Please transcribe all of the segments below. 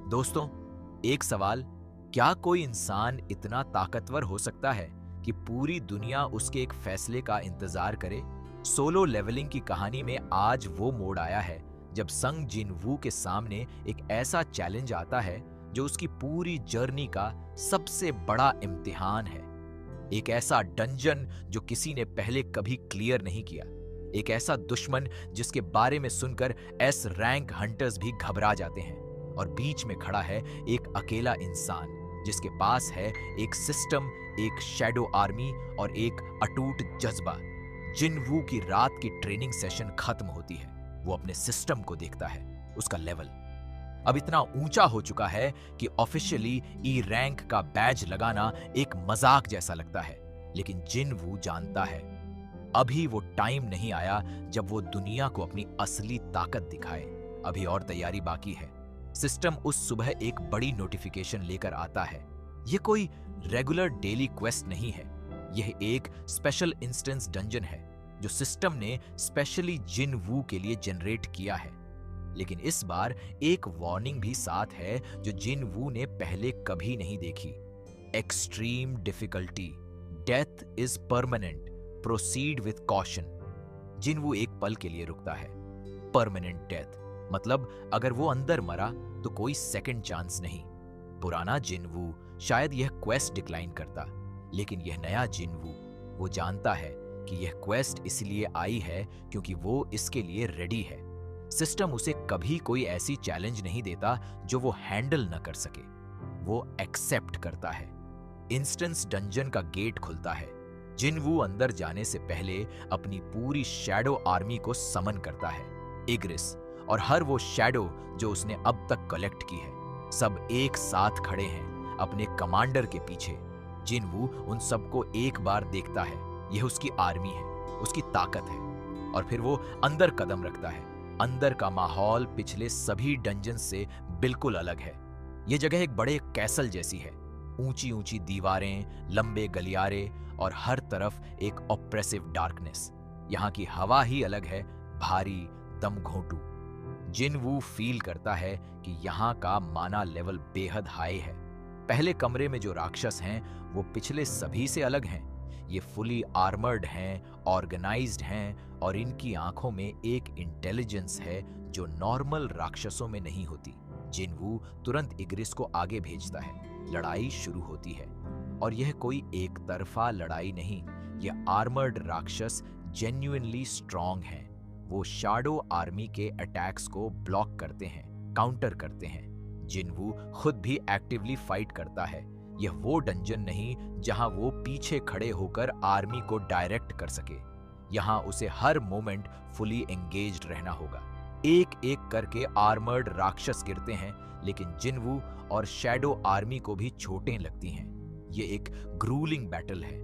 दोस्तों, एक सवाल, क्या कोई इंसान इतना ताकतवर हो सकता है कि पूरी दुनिया उसके एक फैसले का इंतजार करे? सोलो लेवलिंग की कहानी में आज वो मोड़ आया है जब संग जिन वू के सामने एक ऐसा चैलेंज आता है जो उसकी पूरी जर्नी का सबसे बड़ा इम्तिहान है। एक ऐसा डंजन जो किसी ने पहले कभी क्लियर नहीं किया। एक ऐसा दुश्मन जिसके बारे में सुनकर एस रैंक हंटर्स भी घबरा जाते हैं। और बीच में खड़ा है एक अकेला इंसान जिसके पास है एक सिस्टम, एक शैडो आर्मी और एक अटूट जज्बा। जिन वू की रात की ट्रेनिंग सेशन खत्म होती है। वो अपने सिस्टम को देखता है। उसका लेवल अब इतना ऊंचा हो चुका है कि ऑफिशियली ई रैंक का बैज लगाना एक मजाक जैसा लगता है। लेकिन जिन वू जानता है अभी वो टाइम नहीं आया जब वो दुनिया को अपनी असली ताकत दिखाए। अभी और तैयारी बाकी है। सिस्टम उस सुबह एक बड़ी नोटिफिकेशन लेकर आता है। यह कोई रेगुलर डेली क्वेस्ट नहीं है। यह एक स्पेशल इंस्टेंस डंजन है जो सिस्टम ने स्पेशली जिन वू के लिए जनरेट किया है। लेकिन इस बार एक वार्निंग भी साथ है जो जिन वू ने पहले कभी नहीं देखी। Extreme difficulty, death is permanent, proceed with caution. Jin Woo एक पल के लिए रुकता है। परमानेंट डेथ मतलब अगर वो अंदर मरा तो कोई सेकंड चांस नहीं। पुराना जिन वू शायद यह क्वेस्ट डिक्लाइन करता, लेकिन यह नया जिन वू वो जानता है कि यह क्वेस्ट इसलिए आई है क्योंकि वो इसके लिए रेडी है। सिस्टम उसे कभी कोई ऐसी चैलेंज नहीं देता जो वो हैंडल न कर सके। वो एक्सेप्ट करता है। इंस्टेंस डंजन का गेट खुलता है। जिन वू अंदर जाने से पहले अपनी पूरी शैडो आर्मी को समन करता है। इग्रिस और हर वो शैडो जो उसने अब तक कलेक्ट की है, सब एक साथ खड़े हैं अपने कमांडर के पीछे। जिन वू उन सबको एक बार देखता है। यह उसकी आर्मी है, उसकी ताकत है। और फिर वो अंदर कदम रखता है। अंदर का माहौल पिछले सभी डंजन से बिल्कुल अलग है। यह जगह एक बड़े कैसल जैसी है। ऊंची ऊंची दीवारें, लंबे गलियारे और हर तरफ एक ऑप्रेसिव डार्कनेस। यहाँ की हवा ही अलग है, भारी, दमघोंटू। जिन वू फील करता है कि यहाँ का माना लेवल बेहद हाई है। पहले कमरे में जो राक्षस हैं वो पिछले सभी से अलग हैं। ये फुली आर्मर्ड हैं, ऑर्गेनाइज्ड हैं और इनकी आंखों में एक इंटेलिजेंस है जो नॉर्मल राक्षसों में नहीं होती। जिन वू तुरंत इग्रिस को आगे भेजता है। लड़ाई शुरू होती है और यह कोई एक तरफा लड़ाई नहीं। यह आर्मर्ड राक्षस जेन्युइनली स्ट्रांग हैं। वो शैडो आर्मी के अटैक्स को ब्लॉक करते हैं, काउंटर करते हैं। जिन वू खुद भी एक्टिवली फाइट करता है। यह वो डंजन नहीं जहां वो पीछे खड़े होकर आर्मी को डायरेक्ट कर सके। यहां उसे हर मोमेंट फुली एंगेज्ड रहना होगा। एक एक करके आर्मर्ड राक्षस गिरते हैं, लेकिन जिन वू और शैडो आर्मी को भी चोटें लगती हैं। ये एक ग्रूलिंग बैटल है।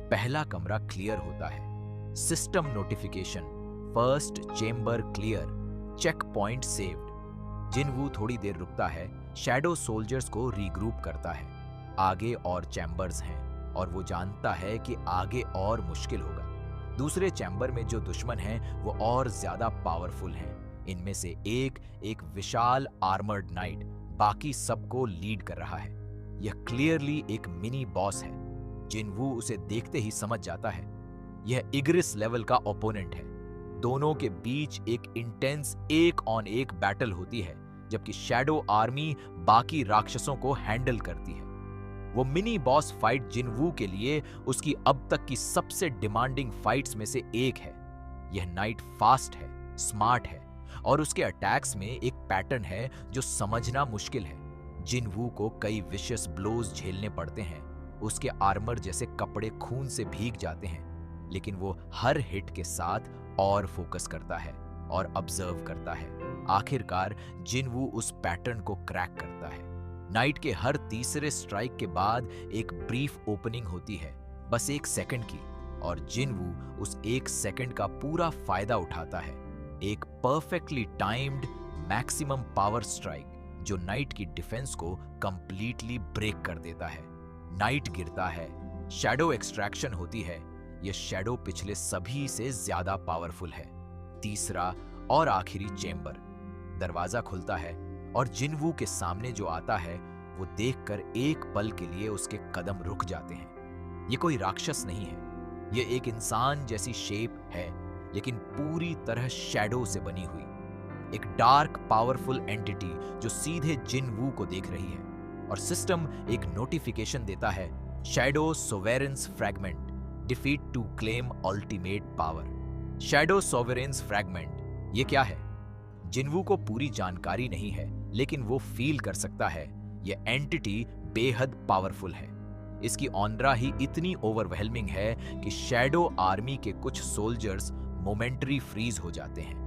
पहला कमरा क्लियर होता है। System notification, first chamber clear, checkpoint saved. Jin Woo थोड़ी देर रुकता है, शैडो सोल्जर्स को रीग्रुप करता है। आगे और चैम्बर्स हैं और वो जानता है कि आगे और मुश्किल होगा। दूसरे चैम्बर में जो दुश्मन हैं वो और ज्यादा पावरफुल हैं। इनमें से एक विशाल आर्मर्ड नाइट बाकी सबको लीड कर रहा है। यह क्लियरली एक मिनी बॉस है। जिन वू उसे देखते ही समझ जाता है यह इग्रिस लेवल का ओपोनेंट है। दोनों के बीच एक इंटेंस एक ऑन एक बैटल होती है, जबकि शैडो आर्मी बाकी राक्षसों को हैंडल करती है। वो मिनी बॉस फाइट जिन वू के लिए उसकी अब तक की सबसे डिमांडिंग फाइट्स में से एक है। यह नाइट फास्ट है, स्मार्ट है और उसके अटैक्स में एक पैटर्न है जो समझना मुश्किल है। जिन वू को कई विशियस ब्लोज झेलने पड़ते हैं। उसके आर्मर जैसे कपड़े खून से भीग जाते हैं, लेकिन वो हर हिट के साथ और फोकस करता है और ऑब्जर्व करता है। आखिरकार जिन वू उस पैटर्न को क्रैक करता है। नाइट के हर तीसरे स्ट्राइक के बाद एक ब्रीफ ओपनिंग होती है, बस 1 सेकंड की, और जिन वू उस 1 सेकंड का पूरा फायदा उठाता है। एक perfectly timed maximum power strike जो नाइट की डिफेंस को कंप्लीटली ब्रेक कर देता है। नाइट गिरता है, शैडो एक्सट्रैक्शन होती है। यह शैडो पिछले सभी से ज्यादा पावरफुल है। तीसरा और आखिरी चेंबर, दरवाजा खुलता है और जिनवू के सामने जो आता है वो देखकर एक पल के लिए उसके कदम रुक जाते हैं। ये कोई राक्षस नहीं है, ये एक इंसान जैसी शेप है, लेकिन पूरी तरह शैडो से बनी हुई एक डार्क पावरफुल एंटिटी जो सीधे जिनवू को देख रही है। और सिस्टम एक नोटिफिकेशन देता है, shadow sovereign's fragment defeat to claim ultimate power. Shadow sovereign's fragment ये क्या है? जिनवू को पूरी जानकारी नहीं है, लेकिन वो फील कर सकता है ये एंटिटी बेहद पावरफुल है। इसकी ऑनरा ही इतनी ओवरवेलमिंग है कि शैडो आर्मी के कुछ सोल्जर्स मोमेंटरी फ्रीज हो जाते हैं।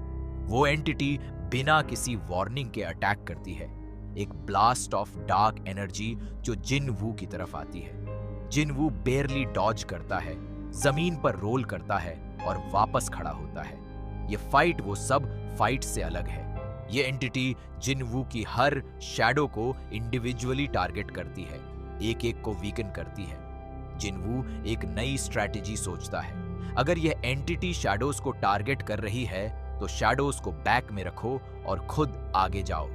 वो एंटिटी बिना किसी वार्निंग के अटैक करती है, एक ब्लास्ट ऑफ डार्क एनर्जी जो जिनवू की तरफ आती है। जिनवू बेयरली डॉज करता है, जमीन पर रोल करता है और वापस खड़ा होता है। ये फाइट वो सब फाइट से अलग है। ये एंटिटी जिनवू की हर शैडो को इंडिविजुअली टारगेट करती है, एक एक को वीकन करती है। जिनवू एक नई स्ट्रैटेजी सोचता है। अगर यह एंटिटी शैडोज को टारगेट कर रही है तो शैडोज को बैक में रखो और खुद आगे जाओ।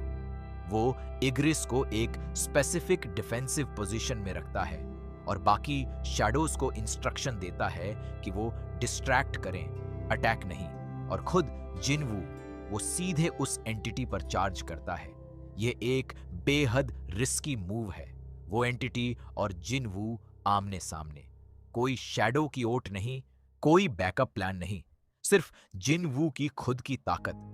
वो इग्रिस को एक स्पेसिफिक डिफेंसिव पोजीशन में रखता है और बाकी शैडोज को इंस्ट्रक्शन देता है कि वो डिस्ट्रैक्ट करें, अटैक नहीं। और खुद जिनवू वो सीधे उस एंटिटी पर चार्ज करता है। ये एक बेहद रिस्की मूव है। वो एंटिटी और जिनवू आमने सामने, कोई शैडो की ओट नहीं, कोई बैकअप प्लान नहीं, सिर्फ जिनवू की खुद की ताकत।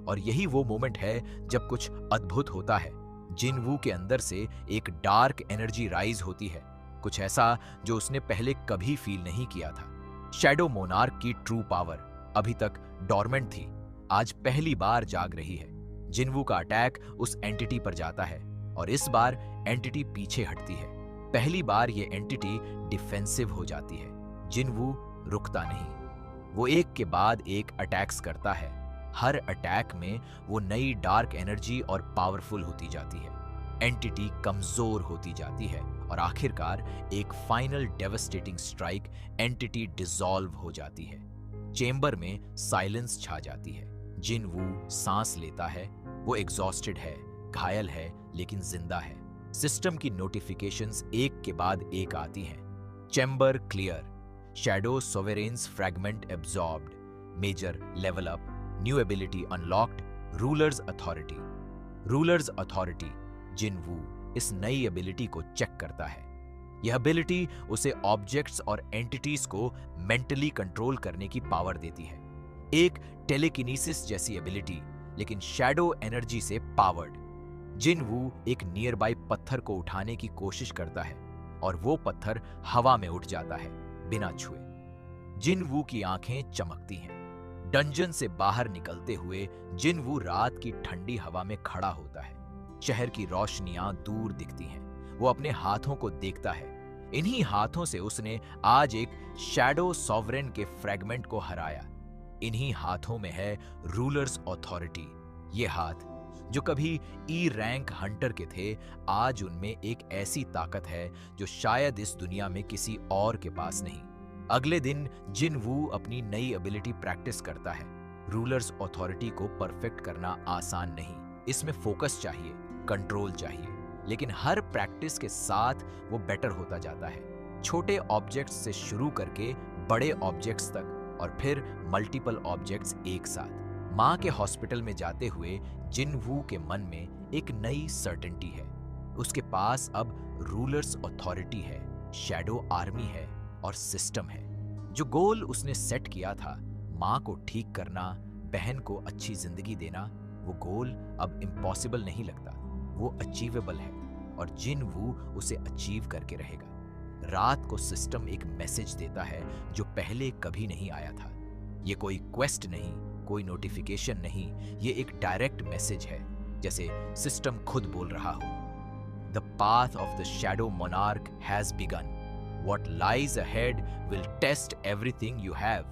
और यही वो मोमेंट है जब कुछ अद्भुत होता है। जिनवू के अंदर से एक डार्क एनर्जी राइज होती है, कुछ ऐसा जो उसने पहले कभी फील नहीं किया था। शैडो मोनार्क की ट्रू पावर अभी तक डॉर्मेंट थी, आज पहली बार जाग रही है। जिनवू का अटैक उस एंटिटी पर जाता है और इस बार एंटिटी पीछे हटती है। पहली बार ये एंटिटी डिफेंसिव हो जाती है। जिनवू रुकता नहीं, वो एक के बाद एक अटैक्स करता है। हर अटैक में वो नई डार्क एनर्जी और पावरफुल होती जाती है। एंटिटी कमजोर होती जाती है और आखिरकार एक final devastating strike, entity dissolve हो जाती है। चेंबर में साइलेंस छा जाती है। जिनवू सांस लेता है, वो एग्जॉस्टेड है, घायल है, लेकिन जिंदा है। सिस्टम की नोटिफिकेशंस एक के बाद एक आती हैं। Chamber clear, shadow sovereign's fragment absorbed, major level up, new ability unlocked, ruler's authority. Ruler's authority, Jin Woo इस नई एबिलिटी को चेक करता है। यह एबिलिटी उसे ऑब्जेक्ट्स और एंटिटीज को मेंटली कंट्रोल करने की पावर देती है। एक टेलीकिनेसिस जैसी एबिलिटी, लेकिन शैडो एनर्जी से पावर्ड। जिनवू एक नियर बाय पत्थर को उठाने की कोशिश करता है और वो पत्थर हवा में उठ जाता है बिना छुए। जिनवू की आंखें चमकती हैं। डंजन से बाहर निकलते हुए जिनवू रात की ठंडी हवा में खड़ा होता है। शहर की रोशनियां दूर दिखती हैं। वो अपने हाथों को देखता है। इन्हीं हाथों से उसने आज एक शैडो सॉवरेन के फ्रैगमेंट को हराया। इन्हीं हाथों में है रूलर्स अथॉरिटी। ये हाथ जो कभी ई रैंक हंटर के थे, आज उनमें एक ऐसी ताकत है जो शायद इस दुनिया में किसी और के पास नहीं। अगले दिन जिनवू अपनी नई एबिलिटी प्रैक्टिस करता है। रूलर्स अथॉरिटी को परफेक्ट करना आसान नहीं, इसमें फोकस चाहिए, कंट्रोल चाहिए, लेकिन हर प्रैक्टिस के साथ वो बेटर होता जाता है। छोटे ऑब्जेक्ट्स से शुरू करके बड़े ऑब्जेक्ट्स तक और फिर मल्टीपल ऑब्जेक्ट्स एक साथ। माँ के हॉस्पिटल में जाते हुए जिनवू के मन में एक नई सर्टेनिटी है। उसके पास अब रूलर्स अथॉरिटी है, शैडो आर्मी है और सिस्टम है। जो गोल उसने सेट किया था, माँ को ठीक करना, बहन को अच्छी जिंदगी देना, वो गोल अब इम्पॉसिबल नहीं लगता, वो अचीवेबल है और जिनवू उसे अचीव करके रहेगा। रात को सिस्टम एक मैसेज देता है जो पहले कभी नहीं आया था। ये कोई क्वेस्ट नहीं, कोई नोटिफिकेशन नहीं, ये एक डायरेक्ट मैसेज है, जैसे सिस्टम खुद बोल रहा हो। The path of the shadow monarch has begun, what lies ahead will test everything you have.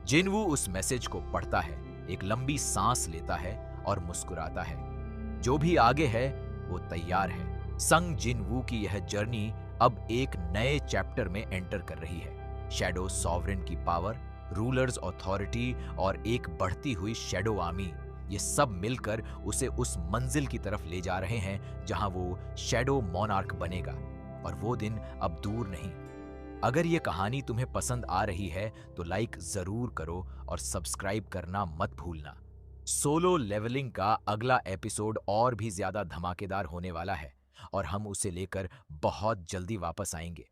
Jinwoo उस मैसेज को पढ़ता है, एक लंबी सांस लेता है और मुस्कुराता है। जो भी आगे है वो तैयार है। संग जिनवू की यह जर्नी अब एक नए चैप्टर में एंटर कर रही है। शैडो सॉवरेन की पावर, रूलर्स अथॉरिटी और एक बढ़ती हुई शैडो आर्मी, ये सब मिलकर उसे उस मंजिल की तरफ ले जा रहे हैं जहां वो शैडो मोनार्क बनेगा। और वो दिन अब दूर नहीं। अगर ये कहानी तुम्हें पसंद आ रही है तो लाइक जरूर करो और सब्सक्राइब करना मत भूलना। सोलो लेवलिंग का अगला एपिसोड और भी ज्यादा धमाकेदार होने वाला है और हम उसे लेकर बहुत जल्दी वापस आएंगे।